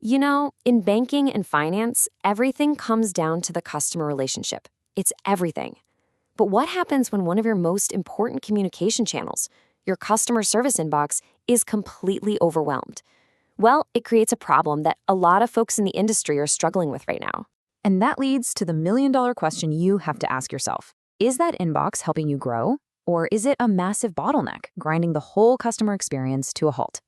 In banking and finance, everything comes down to the customer relationship. It's everything. But what happens when one of your most important communication channels, your customer service inbox, is completely overwhelmed? Well, it creates a problem that a lot of folks in the industry are struggling with right now. And that leads to the million-dollar question you have to ask yourself. Is that inbox helping you grow? Or is it a massive bottleneck, grinding the whole customer experience to a halt?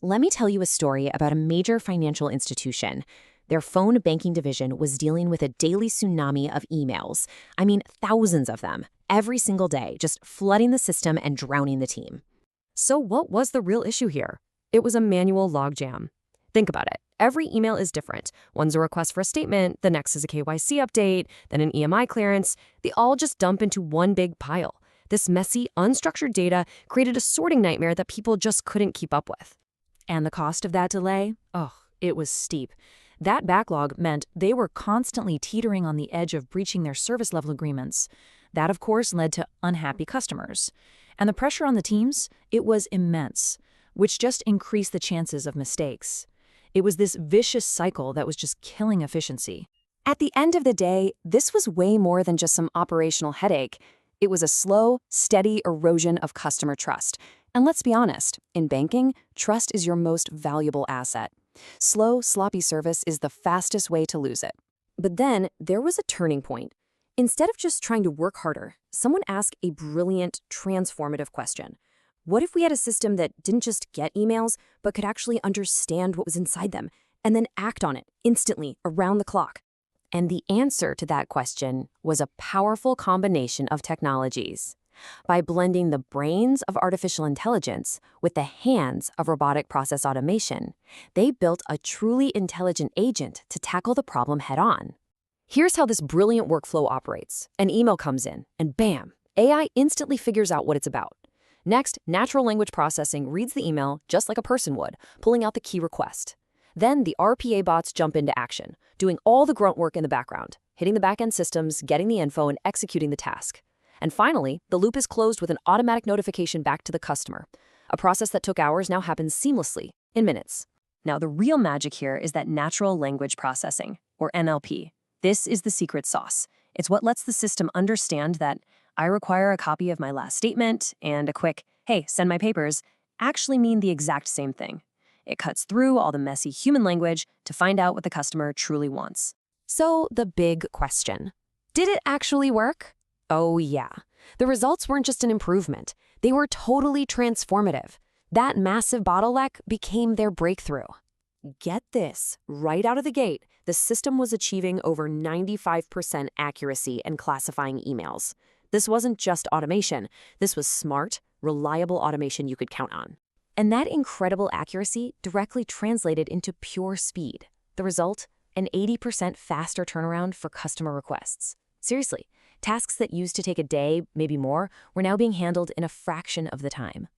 Let me tell you a story about a major financial institution. Their phone banking division was dealing with a daily tsunami of emails. I mean, thousands of them, every single day, just flooding the system and drowning the team. So what was the real issue here? It was a manual logjam. Think about it. Every email is different. One's a request for a statement, the next is a KYC update, then an EMI clearance. They all just dump into one big pile. This messy, unstructured data created a sorting nightmare that people just couldn't keep up with. And the cost of that delay? Oh, it was steep. That backlog meant they were constantly teetering on the edge of breaching their service level agreements. That, of course, led to unhappy customers. And the pressure on the teams? It was immense, which just increased the chances of mistakes. It was this vicious cycle that was just killing efficiency. At the end of the day, this was way more than just some operational headache. It was a slow, steady erosion of customer trust. And let's be honest, in banking, trust is your most valuable asset. Slow, sloppy service is the fastest way to lose it. But then there was a turning point. Instead of just trying to work harder, someone asked a brilliant, transformative question. What if we had a system that didn't just get emails, but could actually understand what was inside them and then act on it instantly, around the clock? And the answer to that question was a powerful combination of technologies. By blending the brains of artificial intelligence with the hands of robotic process automation, they built a truly intelligent agent to tackle the problem head-on. Here's how this brilliant workflow operates. An email comes in, and bam, AI instantly figures out what it's about. Next, natural language processing reads the email just like a person would, pulling out the key request. Then the RPA bots jump into action, doing all the grunt work in the background, hitting the back-end systems, getting the info, and executing the task. And finally, the loop is closed with an automatic notification back to the customer. A process that took hours now happens seamlessly, in minutes. Now, the real magic here is that natural language processing, or NLP. This is the secret sauce. It's what lets the system understand that I require a copy of my last statement and a quick, hey, send my papers, actually mean the exact same thing. It cuts through all the messy human language to find out what the customer truly wants. So, the big question. Did it actually work? Oh yeah. The results weren't just an improvement. They were totally transformative. That massive bottleneck became their breakthrough. Get this, right out of the gate, the system was achieving over 95% accuracy in classifying emails. This wasn't just automation. This was smart, reliable automation you could count on. And that incredible accuracy directly translated into pure speed. The result? An 80% faster turnaround for customer requests. Seriously, tasks that used to take a day, maybe more, were now being handled in a fraction of the time.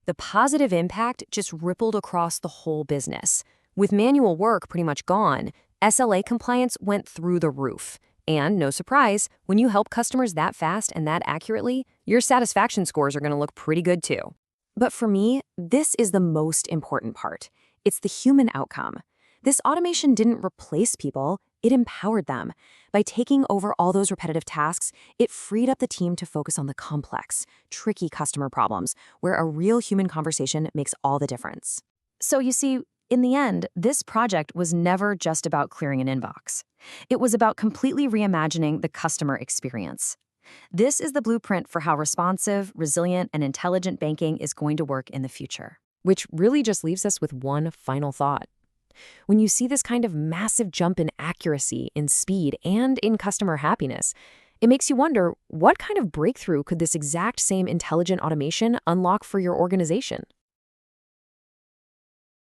The positive impact just rippled across the whole business. With manual work pretty much gone, SLA compliance went through the roof. And no surprise, when you help customers that fast and that accurately, your satisfaction scores are going to look pretty good too. But for me, this is the most important part. It's the human outcome. This automation didn't replace people, it empowered them. By taking over all those repetitive tasks, it freed up the team to focus on the complex, tricky customer problems, where a real human conversation makes all the difference. So you see, in the end, this project was never just about clearing an inbox. It was about completely reimagining the customer experience. This is the blueprint for how responsive, resilient, and intelligent banking is going to work in the future. Which really just leaves us with one final thought. When you see this kind of massive jump in accuracy, in speed, and in customer happiness, it makes you wonder, what kind of breakthrough could this exact same intelligent automation unlock for your organization?